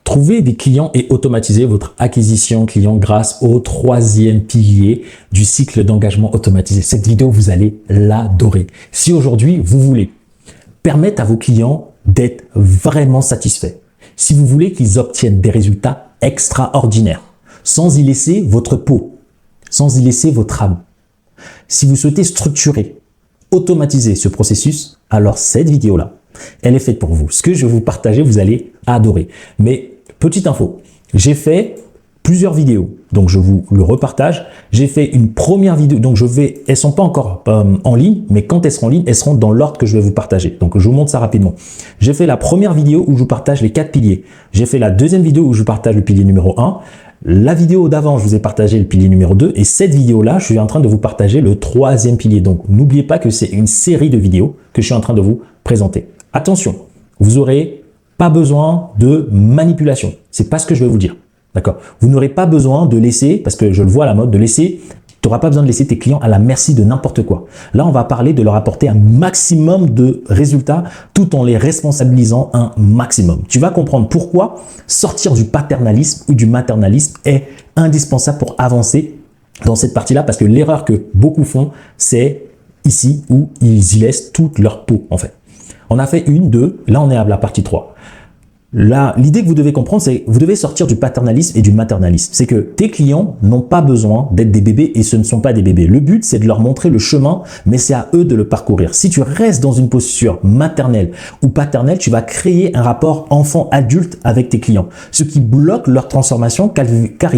Trouver des clients et automatiser votre acquisition client grâce au troisième pilier du cycle d'engagement automatisé. Cette vidéo, vous allez l'adorer. Si aujourd'hui, vous voulez permettre à vos clients d'être vraiment satisfaits, si vous voulez qu'ils obtiennent des résultats extraordinaires, sans y laisser votre peau, sans y laisser votre âme, si vous souhaitez structurer, automatiser ce processus, alors cette vidéo-là, elle est faite pour vous. Ce que je vais vous partager, vous allez adorer. Mais petite info, j'ai fait plusieurs vidéos, donc je vous le repartage. J'ai fait une première vidéo, donc elles sont pas encore en ligne, mais quand elles seront en ligne, elles seront dans l'ordre que je vais vous partager. Donc je vous montre ça rapidement. J'ai fait la première vidéo où je vous partage les 4 piliers. J'ai fait la deuxième vidéo où je vous partage le pilier numéro 1. La vidéo d'avant, je vous ai partagé le pilier numéro 2 et cette vidéo-là, je suis en train de vous partager le troisième pilier. Donc, n'oubliez pas que c'est une série de vidéos que je suis en train de vous présenter. Attention, vous n'aurez pas besoin de manipulation. C'est pas ce que je vais vous dire. D'accord? Vous n'aurez pas besoin de laisser, parce que je le vois à la mode, tu n'auras pas besoin de laisser tes clients à la merci de n'importe quoi. Là, on va parler de leur apporter un maximum de résultats tout en les responsabilisant un maximum. Tu vas comprendre pourquoi sortir du paternalisme ou du maternalisme est indispensable pour avancer dans cette partie-là, parce que l'erreur que beaucoup font, c'est ici où ils y laissent toute leur peau, en fait. On a fait 1, 2, là on est à la partie 3. L'idée que vous devez comprendre, c'est que vous devez sortir du paternalisme et du maternalisme. C'est que tes clients n'ont pas besoin d'être des bébés et ce ne sont pas des bébés. Le but, c'est de leur montrer le chemin, mais c'est à eux de le parcourir. Si tu restes dans une posture maternelle ou paternelle, tu vas créer un rapport enfant-adulte avec tes clients. Ce qui bloque leur transformation car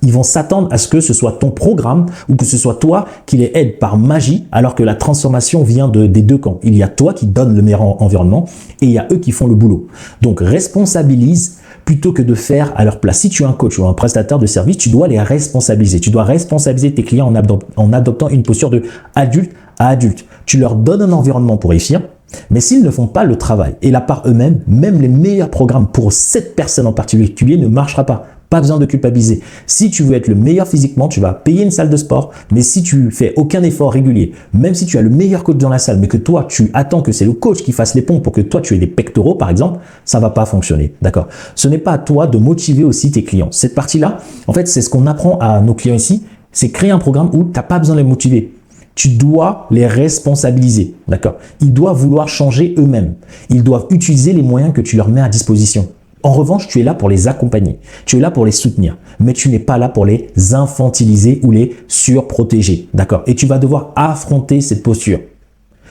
ils vont s'attendre à ce que ce soit ton programme ou que ce soit toi qui les aide par magie, alors que la transformation vient des deux camps. Il y a toi qui donne le meilleur environnement et il y a eux qui font le boulot. Donc, responsabilise plutôt que de faire à leur place. Si tu es un coach ou un prestataire de service, tu dois les responsabiliser. Tu dois responsabiliser tes clients en adoptant une posture de adulte à adulte. Tu leur donnes un environnement pour réussir, mais s'ils ne font pas le travail et la part eux-mêmes, même les meilleurs programmes pour cette personne en particulier ne marchera pas. Pas besoin de culpabiliser. Si tu veux être le meilleur physiquement, tu vas payer une salle de sport, mais si tu fais aucun effort régulier, même si tu as le meilleur coach dans la salle, mais que toi, tu attends que c'est le coach qui fasse les pompes pour que toi, tu aies des pectoraux, par exemple, ça va pas fonctionner. D'accord? Ce n'est pas à toi de motiver aussi tes clients. Cette partie-là, en fait, c'est ce qu'on apprend à nos clients ici, c'est créer un programme où tu n'as pas besoin de les motiver. Tu dois les responsabiliser. D'accord? Ils doivent vouloir changer eux-mêmes. Ils doivent utiliser les moyens que tu leur mets à disposition. En revanche, tu es là pour les accompagner, tu es là pour les soutenir, mais tu n'es pas là pour les infantiliser ou les surprotéger, d'accord? Et tu vas devoir affronter cette posture.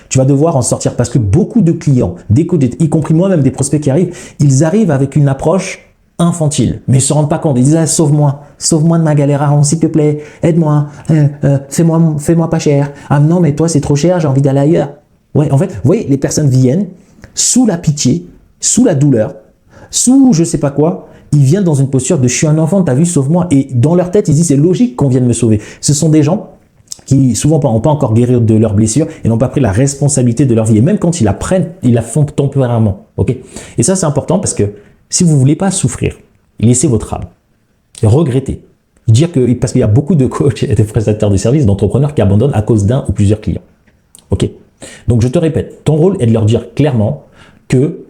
Tu vas devoir en sortir parce que beaucoup de clients, y compris moi-même, des prospects qui arrivent, ils arrivent avec une approche infantile, mais ils ne se rendent pas compte. Ils disent sauve-moi de ma galère, s'il te plaît, aide-moi, fais-moi pas cher. Ah non, mais toi c'est trop cher, j'ai envie d'aller ailleurs. Ouais, en fait, vous voyez, les personnes viennent sous la pitié, sous la douleur, sous je sais pas quoi, ils viennent dans une posture de je suis un enfant, t'as vu, sauve-moi. Et dans leur tête, ils disent c'est logique qu'on vienne me sauver. Ce sont des gens qui souvent n'ont pas encore guéri de leurs blessures et n'ont pas pris la responsabilité de leur vie. Et même quand ils la prennent, ils la font temporairement. Okay? Et ça, c'est important parce que si vous voulez pas souffrir, laissez votre âme, regretter, parce qu'il y a beaucoup de coachs et de prestataires de services, d'entrepreneurs qui abandonnent à cause d'un ou plusieurs clients. Ok. Donc je te répète, ton rôle est de leur dire clairement que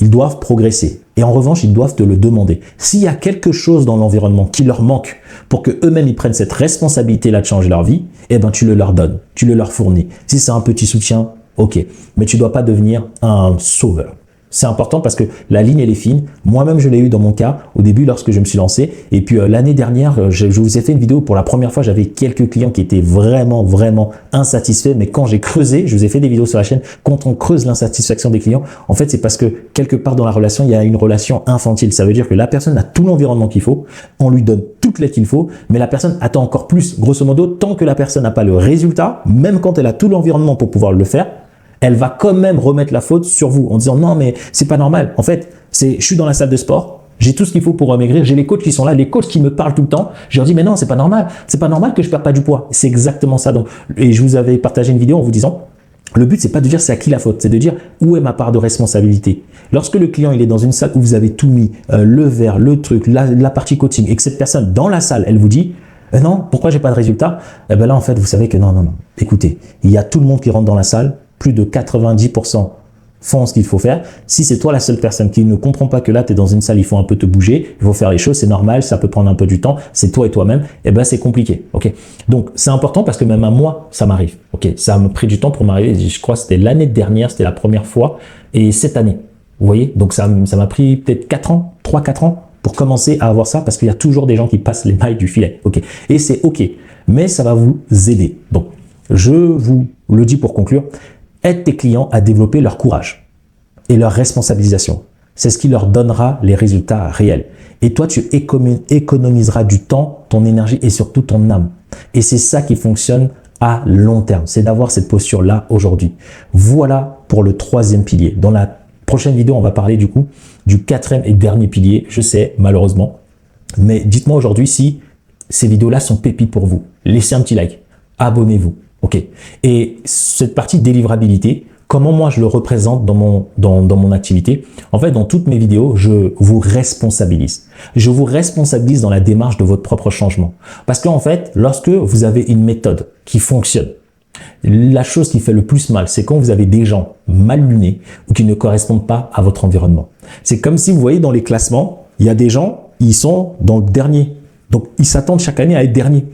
ils doivent progresser. Et en revanche, ils doivent te le demander. S'il y a quelque chose dans l'environnement qui leur manque pour que eux-mêmes ils prennent cette responsabilité-là de changer leur vie, eh ben tu le leur donnes, tu le leur fournis. Si c'est un petit soutien, ok. Mais tu dois pas devenir un sauveur. C'est important parce que la ligne, elle est fine. Moi-même, je l'ai eu dans mon cas au début lorsque je me suis lancé. Et puis l'année dernière, je vous ai fait une vidéo pour la première fois. J'avais quelques clients qui étaient vraiment, vraiment insatisfaits. Mais quand j'ai creusé, je vous ai fait des vidéos sur la chaîne. Quand on creuse l'insatisfaction des clients, en fait, c'est parce que quelque part dans la relation, il y a une relation infantile. Ça veut dire que la personne a tout l'environnement qu'il faut. On lui donne toute l'aide qu'il faut. Mais la personne attend encore plus. Grosso modo, tant que la personne n'a pas le résultat, même quand elle a tout l'environnement pour pouvoir le faire, elle va quand même remettre la faute sur vous en disant non mais c'est pas normal. En fait, je suis dans la salle de sport, j'ai tout ce qu'il faut pour maigrir, j'ai les coachs qui sont là, les coachs qui me parlent tout le temps. Je leur dis mais non, c'est pas normal que je perde pas du poids. C'est exactement ça. Donc, et je vous avais partagé une vidéo en vous disant le but c'est pas de dire c'est à qui la faute, c'est de dire où est ma part de responsabilité. Lorsque le client il est dans une salle où vous avez tout mis, le verre, le truc, la partie coaching et que cette personne dans la salle elle vous dit non, pourquoi j'ai pas de résultat? Eh ben là en fait vous savez que non. Écoutez, il y a tout le monde qui rentre dans la salle. Plus de 90% font ce qu'il faut faire. Si c'est toi la seule personne qui ne comprend pas que là, tu es dans une salle, il faut un peu te bouger, il faut faire les choses, c'est normal, ça peut prendre un peu du temps, c'est toi et toi-même, et ben c'est compliqué. Ok. Donc c'est important parce que même à moi, ça m'arrive. Ok. Ça m'a pris du temps pour m'arriver. Je crois que c'était l'année dernière, c'était la première fois, et cette année. Vous voyez, donc ça m'a pris peut-être 4 ans, 3-4 ans pour commencer à avoir ça parce qu'il y a toujours des gens qui passent les mailles du filet. Ok. Et c'est ok. Mais ça va vous aider. Donc, je vous le dis pour conclure, aide tes clients à développer leur courage et leur responsabilisation. C'est ce qui leur donnera les résultats réels. Et toi, tu économiseras du temps, ton énergie et surtout ton âme. Et c'est ça qui fonctionne à long terme. C'est d'avoir cette posture-là aujourd'hui. Voilà pour le 3e pilier. Dans la prochaine vidéo, on va parler du coup du 4e et dernier pilier. Je sais, malheureusement. Mais dites-moi aujourd'hui si ces vidéos-là sont pépites pour vous. Laissez un petit like. Abonnez-vous. Ok. Et cette partie délivrabilité, comment moi je le représente dans mon activité? En fait, dans toutes mes vidéos, je vous responsabilise. Je vous responsabilise dans la démarche de votre propre changement. Parce qu'en fait, lorsque vous avez une méthode qui fonctionne, la chose qui fait le plus mal, c'est quand vous avez des gens mal lunés ou qui ne correspondent pas à votre environnement. C'est comme si vous voyez dans les classements, il y a des gens, ils sont dans le dernier. Donc, ils s'attendent chaque année à être dernier.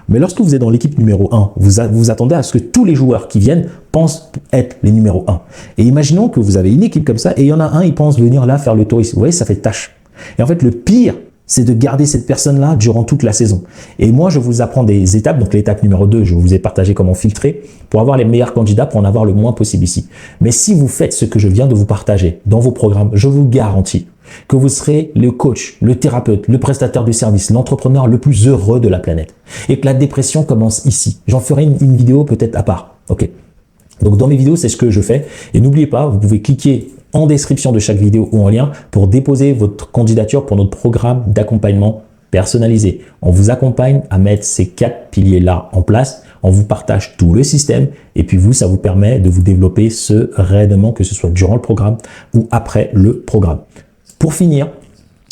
Mais lorsque vous êtes dans l'équipe numéro 1, vous attendez à ce que tous les joueurs qui viennent pensent être les numéros 1. Et imaginons que vous avez une équipe comme ça et il y en a un, il pense venir là faire le touriste. Vous voyez, ça fait tâche. Et en fait, le pire, c'est de garder cette personne-là durant toute la saison. Et moi, je vous apprends des étapes. Donc, l'étape numéro 2, je vous ai partagé comment filtrer pour avoir les meilleurs candidats, pour en avoir le moins possible ici. Mais si vous faites ce que je viens de vous partager dans vos programmes, je vous garantis que vous serez le coach, le thérapeute, le prestataire de service, l'entrepreneur le plus heureux de la planète. Et que la dépression commence ici. J'en ferai une vidéo peut-être à part. Ok. Donc, dans mes vidéos, c'est ce que je fais. Et n'oubliez pas, vous pouvez cliquer en description de chaque vidéo ou en lien pour déposer votre candidature pour notre programme d'accompagnement personnalisé. On vous accompagne à mettre ces 4 piliers-là en place. On vous partage tout le système et puis vous, ça vous permet de vous développer sereinement, que ce soit durant le programme ou après le programme. Pour finir,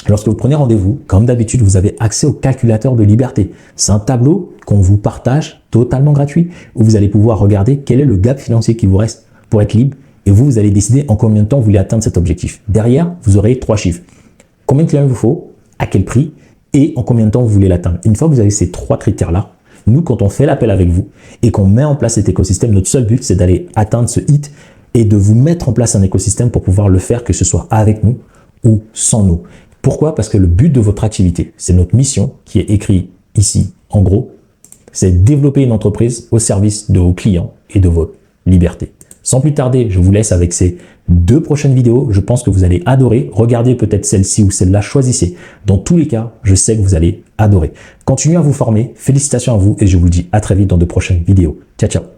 lorsque vous prenez rendez-vous, comme d'habitude, vous avez accès au calculateur de liberté. C'est un tableau qu'on vous partage totalement gratuit où vous allez pouvoir regarder quel est le gap financier qui vous reste pour être libre. Et vous allez décider en combien de temps vous voulez atteindre cet objectif. Derrière, vous aurez 3 chiffres. Combien de clients il vous faut, à quel prix et en combien de temps vous voulez l'atteindre. Une fois que vous avez ces 3 critères-là, nous, quand on fait l'appel avec vous et qu'on met en place cet écosystème, notre seul but, c'est d'aller atteindre ce hit et de vous mettre en place un écosystème pour pouvoir le faire, que ce soit avec nous ou sans nous. Pourquoi? Parce que le but de votre activité, c'est notre mission qui est écrit ici, en gros, c'est développer une entreprise au service de vos clients et de votre liberté. Sans plus tarder, je vous laisse avec ces 2 prochaines vidéos. Je pense que vous allez adorer. Regardez peut-être celle-ci ou celle-là, choisissez. Dans tous les cas, je sais que vous allez adorer. Continuez à vous former. Félicitations à vous et je vous dis à très vite dans de prochaines vidéos. Ciao, ciao.